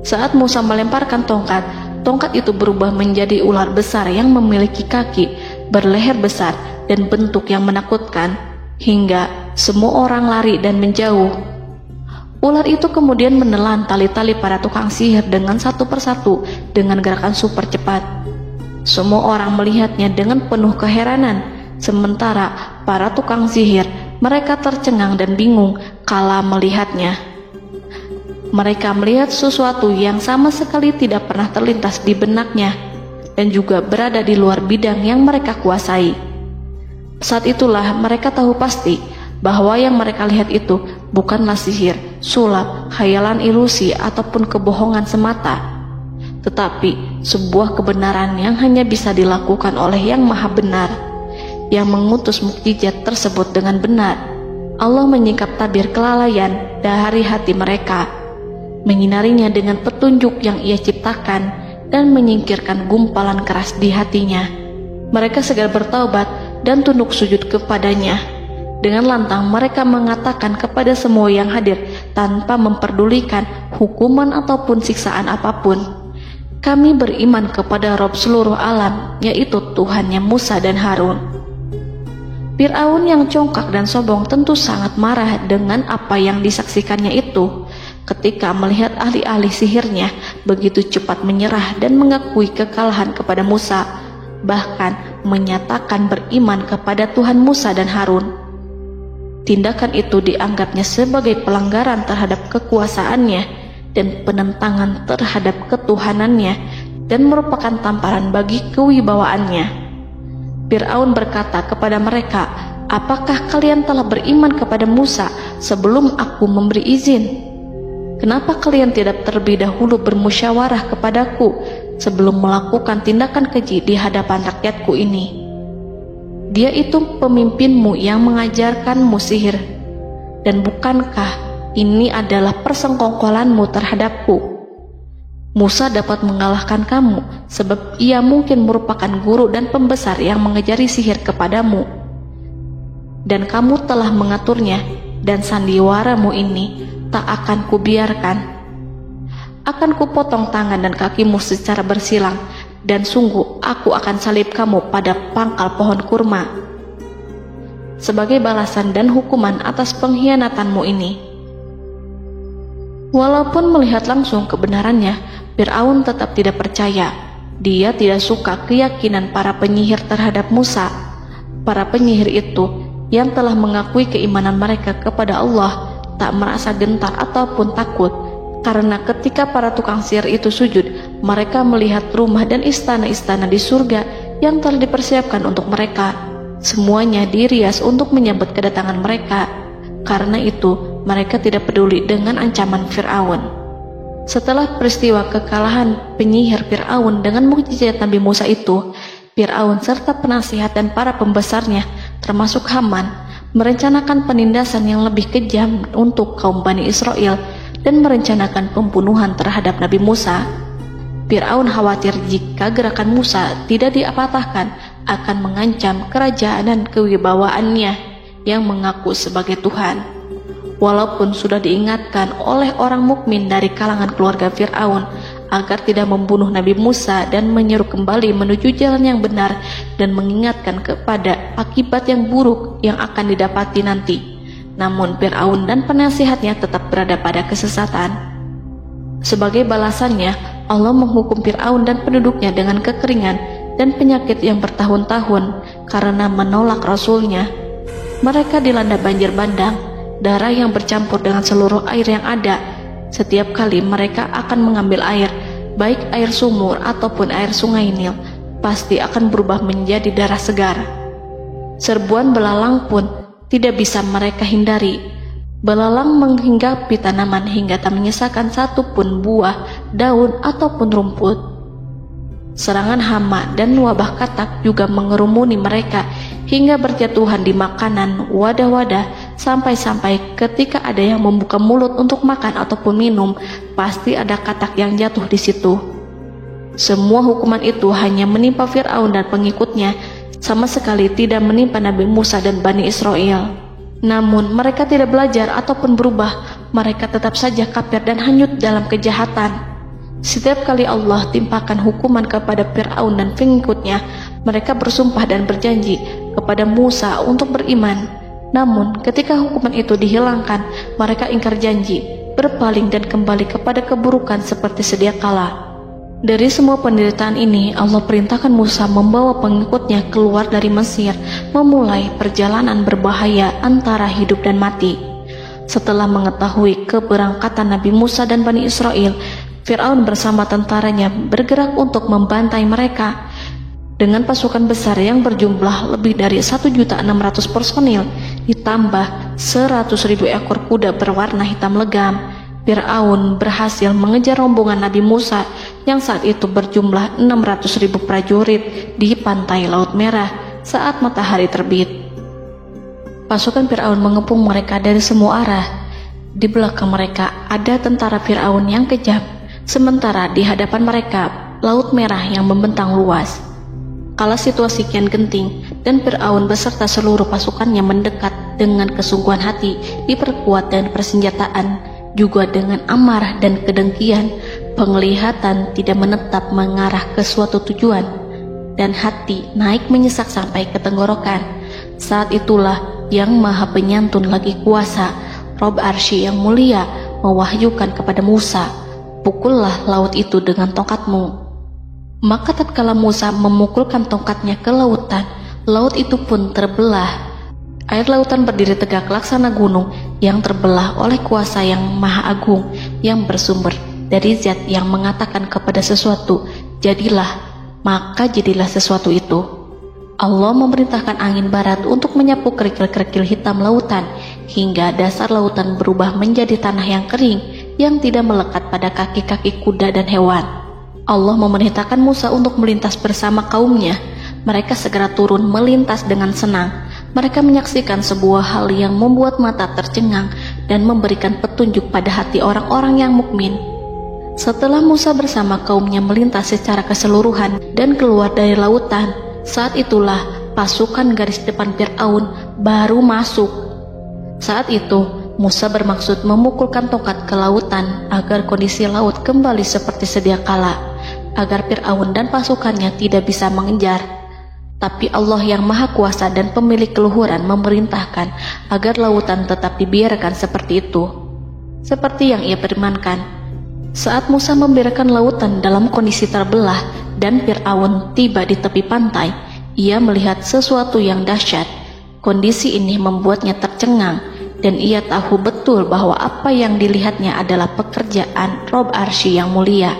A: Saat Musa melemparkan tongkat, tongkat itu berubah menjadi ular besar yang memiliki kaki, berleher besar, dan bentuk yang menakutkan, hingga semua orang lari dan menjauh. Ular itu kemudian menelan tali-tali para tukang sihir dengan satu persatu dengan gerakan super cepat. Semua orang melihatnya dengan penuh keheranan, sementara para tukang sihir mereka tercengang dan bingung kala melihatnya. Mereka melihat sesuatu yang sama sekali tidak pernah terlintas di benaknya dan juga berada di luar bidang yang mereka kuasai. Saat itulah mereka tahu pasti bahwa yang mereka lihat itu bukanlah sihir, sulap, khayalan ilusi ataupun kebohongan semata, tetapi sebuah kebenaran yang hanya bisa dilakukan oleh Yang Maha Benar, yang mengutus mukjizat tersebut dengan benar. Allah menyingkap tabir kelalaian dari hati mereka, menyinarinya dengan petunjuk yang Ia ciptakan dan menyingkirkan gumpalan keras di hatinya. Mereka segera bertaubat dan tunduk sujud kepadanya. Dengan lantang mereka mengatakan kepada semua yang hadir tanpa memperdulikan hukuman ataupun siksaan apapun, "Kami beriman kepada Rob seluruh alam, yaitu Tuhannya Musa dan Harun." Fir'aun yang congkak dan sombong tentu sangat marah dengan apa yang disaksikannya itu. Ketika melihat ahli-ahli sihirnya begitu cepat menyerah dan mengakui kekalahan kepada Musa, bahkan menyatakan beriman kepada Tuhan Musa dan Harun. Tindakan itu dianggapnya sebagai pelanggaran terhadap kekuasaannya dan penentangan terhadap ketuhanannya dan merupakan tamparan bagi kewibawaannya. Fir'aun berkata kepada mereka, "Apakah kalian telah beriman kepada Musa sebelum aku memberi izin? Kenapa kalian tidak terlebih dahulu bermusyawarah kepadaku sebelum melakukan tindakan keji di hadapan rakyatku ini? Dia itu pemimpinmu yang mengajarkanmu sihir, dan bukankah ini adalah persengkongkolanmu terhadapku? Musa dapat mengalahkan kamu sebab ia mungkin merupakan guru dan pembesar yang mengajari sihir kepadamu, dan kamu telah mengaturnya, dan sandiwaramu ini tak akan kubiarkan. Akan kupotong tangan dan kakimu secara bersilang, dan sungguh aku akan salib kamu pada pangkal pohon kurma sebagai balasan dan hukuman atas pengkhianatanmu ini." Walaupun melihat langsung kebenarannya, Fir'aun tetap tidak percaya. Dia tidak suka keyakinan para penyihir terhadap Musa. Para penyihir itu yang telah mengakui keimanan mereka kepada Allah tak merasa gentar ataupun takut, karena ketika para tukang sihir itu sujud, mereka melihat rumah dan istana-istana di surga yang telah dipersiapkan untuk mereka. Semuanya dirias untuk menyambut kedatangan mereka. Karena itu, mereka tidak peduli dengan ancaman Fir'aun. Setelah peristiwa kekalahan penyihir Fir'aun dengan mukjizat Nabi Musa itu, Fir'aun serta penasihat dan para pembesarnya, termasuk Haman, merencanakan penindasan yang lebih kejam untuk kaum Bani Israel dan merencanakan pembunuhan terhadap Nabi Musa. Fir'aun khawatir jika gerakan Musa tidak dipatahkan akan mengancam kerajaan dan kewibawaannya yang mengaku sebagai Tuhan. Walaupun sudah diingatkan oleh orang mukmin dari kalangan keluarga Fir'aun agar tidak membunuh Nabi Musa dan menyeru kembali menuju jalan yang benar dan mengingatkan kepada akibat yang buruk yang akan didapati nanti, namun Fir'aun dan penasihatnya tetap berada pada kesesatan. Sebagai balasannya, Allah menghukum Fir'aun dan penduduknya dengan kekeringan dan penyakit yang bertahun-tahun karena menolak Rasulnya. Mereka dilanda banjir bandang, darah yang bercampur dengan seluruh air yang ada. Setiap kali mereka akan mengambil air, baik air sumur ataupun air sungai Nil, pasti akan berubah menjadi darah segar. Serbuan belalang pun tidak bisa mereka hindari. Belalang menghinggapi tanaman hingga tak menyisakan satupun buah, daun, ataupun rumput. Serangan hama dan wabah katak juga mengerumuni mereka hingga berjatuhan di makanan, wadah-wadah, sampai-sampai ketika ada yang membuka mulut untuk makan ataupun minum, pasti ada katak yang jatuh di situ. Semua hukuman itu hanya menimpa Fir'aun dan pengikutnya, sama sekali tidak menimpa Nabi Musa dan Bani Israel. Namun mereka tidak belajar ataupun berubah, mereka tetap saja kafir dan hanyut dalam kejahatan. Setiap kali Allah timpakan hukuman kepada Fir'aun dan pengikutnya, mereka bersumpah dan berjanji kepada Musa untuk beriman. Namun ketika hukuman itu dihilangkan, mereka ingkar janji berpaling dan kembali kepada keburukan seperti sedia kala. Dari semua penderitaan ini, Allah perintahkan Musa membawa pengikutnya keluar dari Mesir, memulai perjalanan berbahaya antara hidup dan mati. Setelah mengetahui keberangkatan Nabi Musa dan Bani Israel, Fir'aun bersama tentaranya bergerak untuk membantai mereka. Dengan pasukan besar yang berjumlah lebih dari 1.600.000 personil, ditambah 100.000 ekor kuda berwarna hitam legam, Fir'aun berhasil mengejar rombongan Nabi Musa yang saat itu berjumlah 600.000 prajurit di pantai Laut Merah saat matahari terbit. Pasukan Fir'aun mengepung mereka dari semua arah. Di belakang mereka ada tentara Fir'aun yang kejam, sementara di hadapan mereka Laut Merah yang membentang luas. Kala situasi kian genting dan Fir'aun beserta seluruh pasukannya mendekat dengan kesungguhan hati, diperkuat dan persenjataan, juga dengan amarah dan kedengkian, penglihatan tidak menetap mengarah ke suatu tujuan, dan hati naik menyesak sampai ke tenggorokan. Saat itulah Yang Maha Penyantun lagi kuasa, Rob Arsy yang mulia, mewahyukan kepada Musa, "Pukullah laut itu dengan tongkatmu." Maka tatkala Musa memukulkan tongkatnya ke lautan, laut itu pun terbelah. Air lautan berdiri tegak laksana gunung yang terbelah oleh kuasa yang maha agung, yang bersumber dari zat yang mengatakan kepada sesuatu, "Jadilah," maka jadilah sesuatu itu. Allah memerintahkan angin barat untuk menyapu kerikil-kerikil hitam lautan, hingga dasar lautan berubah menjadi tanah yang kering, yang tidak melekat pada kaki-kaki kuda dan hewan. Allah memerintahkan Musa untuk melintas bersama kaumnya. Mereka segera turun melintas dengan senang. Mereka menyaksikan sebuah hal yang membuat mata tercengang dan memberikan petunjuk pada hati orang-orang yang mukmin. Setelah Musa bersama kaumnya melintas secara keseluruhan dan keluar dari lautan, saat itulah pasukan garis depan Fir'aun baru masuk. Saat itu Musa bermaksud memukulkan tongkat ke lautan agar kondisi laut kembali seperti sedia kala, agar Fir'aun dan pasukannya tidak bisa mengejar. Tapi Allah yang Maha Kuasa dan pemilik keluhuran memerintahkan agar lautan tetap dibiarkan seperti itu, seperti yang Ia firmankan. Saat Musa membiarkan lautan dalam kondisi terbelah dan Fir'aun tiba di tepi pantai, ia melihat sesuatu yang dahsyat. Kondisi ini membuatnya tercengang, dan ia tahu betul bahwa apa yang dilihatnya adalah pekerjaan Rob Arsy yang mulia,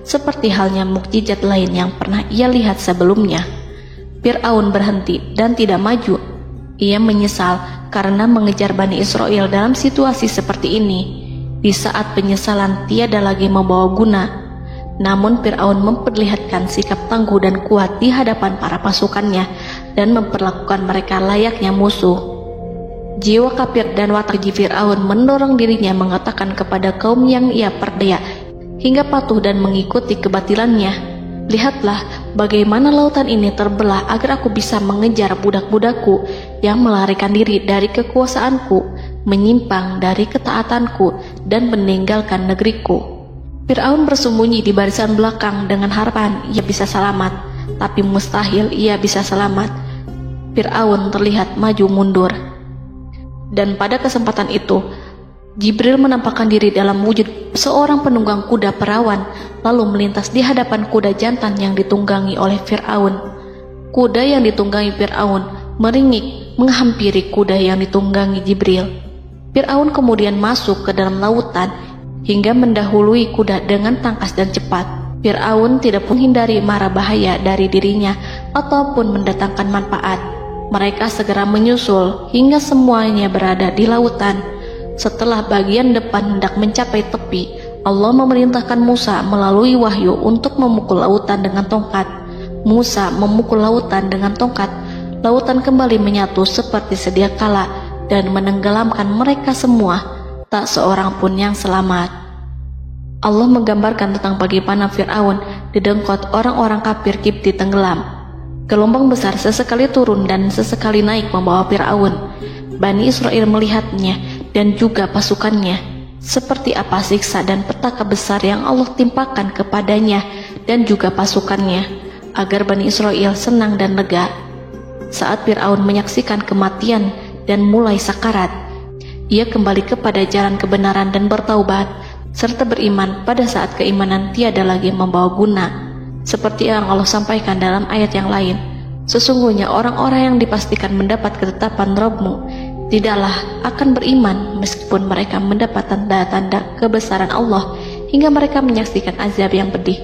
A: seperti halnya mukjizat lain yang pernah ia lihat sebelumnya. Fir'aun berhenti dan tidak maju. Ia menyesal karena mengejar Bani Israel dalam situasi seperti ini, di saat penyesalan tiada lagi membawa guna. Namun Fir'aun memperlihatkan sikap tangguh dan kuat di hadapan para pasukannya dan memperlakukan mereka layaknya musuh. Jiwa kafir dan watak keji Fir'aun mendorong dirinya mengatakan kepada kaum yang ia perdaya hingga patuh dan mengikuti kebatilannya, "Lihatlah bagaimana lautan ini terbelah agar aku bisa mengejar budak-budakku yang melarikan diri dari kekuasaanku, menyimpang dari ketaatanku dan meninggalkan negeriku." Fir'aun bersembunyi di barisan belakang dengan harapan ia bisa selamat, tapi mustahil ia bisa selamat. Fir'aun terlihat maju mundur. Dan pada kesempatan itu, Jibril menampakkan diri dalam wujud seorang penunggang kuda perawan, lalu melintas di hadapan kuda jantan yang ditunggangi oleh Fir'aun. Kuda yang ditunggangi Fir'aun meringik menghampiri kuda yang ditunggangi Jibril. Fir'aun kemudian masuk ke dalam lautan hingga mendahului kuda dengan tangkas dan cepat. Fir'aun tidak menghindari mara bahaya dari dirinya ataupun mendatangkan manfaat. Mereka segera menyusul hingga semuanya berada di lautan. Setelah bagian depan hendak mencapai tepi, Allah memerintahkan Musa melalui wahyu untuk memukul lautan dengan tongkat. Musa memukul lautan dengan tongkat. Lautan kembali menyatu seperti sedia kala dan menenggelamkan mereka semua. Tak seorang pun yang selamat. Allah menggambarkan tentang bagaimana Fir'aun didengkot orang-orang kafir Kipti tenggelam. Gelombang besar sesekali turun dan sesekali naik membawa Fir'aun. Bani Israel melihatnya dan juga pasukannya, seperti apa siksa dan petaka besar yang Allah timpakan kepadanya dan juga pasukannya, agar Bani Israel senang dan lega. Saat Fir'aun menyaksikan kematian dan mulai sakarat, Ia kembali kepada jalan kebenaran dan bertaubat, serta beriman pada saat keimanan tiada lagi membawa guna. Seperti yang Allah sampaikan dalam ayat yang lain, sesungguhnya orang-orang yang dipastikan mendapat ketetapan Rabb-Mu tidaklah akan beriman meskipun mereka mendapat tanda-tanda kebesaran Allah hingga mereka menyaksikan azab yang pedih.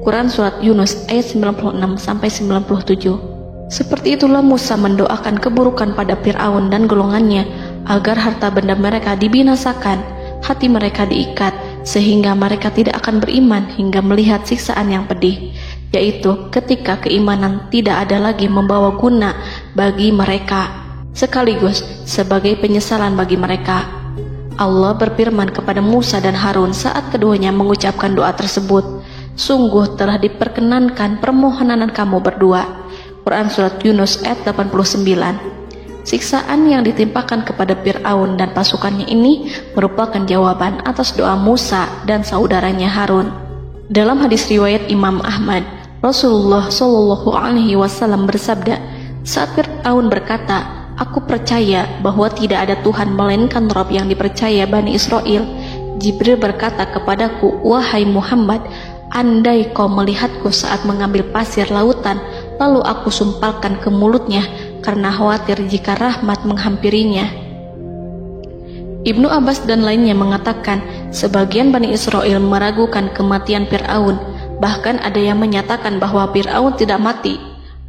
A: Quran Surat Yunus ayat 96-97. Seperti itulah Musa mendoakan keburukan pada Fir'aun dan golongannya agar harta benda mereka dibinasakan, hati mereka diikat sehingga mereka tidak akan beriman hingga melihat siksaan yang pedih, yaitu ketika keimanan tidak ada lagi membawa guna bagi mereka, sekaligus sebagai penyesalan bagi mereka. Allah berfirman kepada Musa dan Harun saat keduanya mengucapkan doa tersebut, sungguh telah diperkenankan permohonan kamu berdua. Quran Surat Yunus ayat 89. Siksaan yang ditimpakan kepada Fir'aun dan pasukannya ini merupakan jawaban atas doa Musa dan saudaranya Harun. Dalam hadis riwayat Imam Ahmad, Rasulullah Shallallahu Alaihi Wasallam bersabda, saat Fir'aun berkata, aku percaya bahwa tidak ada Tuhan melainkan Rabb yang dipercaya Bani Israel, Jibril berkata kepadaku, wahai Muhammad, andai kau melihatku saat mengambil pasir lautan, lalu aku sumpalkan ke mulutnya karena khawatir jika rahmat menghampirinya. Ibnu Abbas dan lainnya mengatakan, sebagian Bani Israel meragukan kematian Fir'aun, bahkan ada yang menyatakan bahwa Fir'aun tidak mati.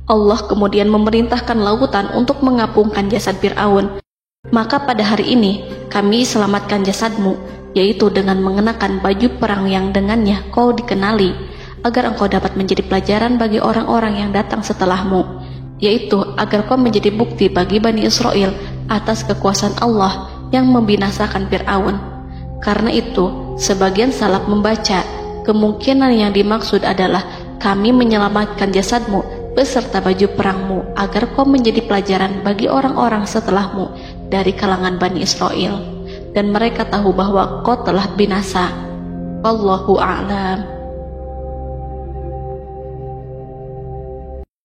A: Allah kemudian memerintahkan lautan untuk mengapungkan jasad Fir'aun. Maka pada hari ini kami selamatkan jasadmu, yaitu dengan mengenakan baju perang yang dengannya kau dikenali, agar engkau dapat menjadi pelajaran bagi orang-orang yang datang setelahmu, yaitu agar kau menjadi bukti bagi Bani Israel atas kekuasaan Allah yang membinasakan Fir'aun. Karena itu, sebagian salaf membaca, kemungkinan yang dimaksud adalah kami menyelamatkan jasadmu beserta baju perangmu agar kau menjadi pelajaran bagi orang-orang setelahmu dari kalangan Bani Israel, dan mereka tahu bahwa kau telah binasa. Wallahu a'lam.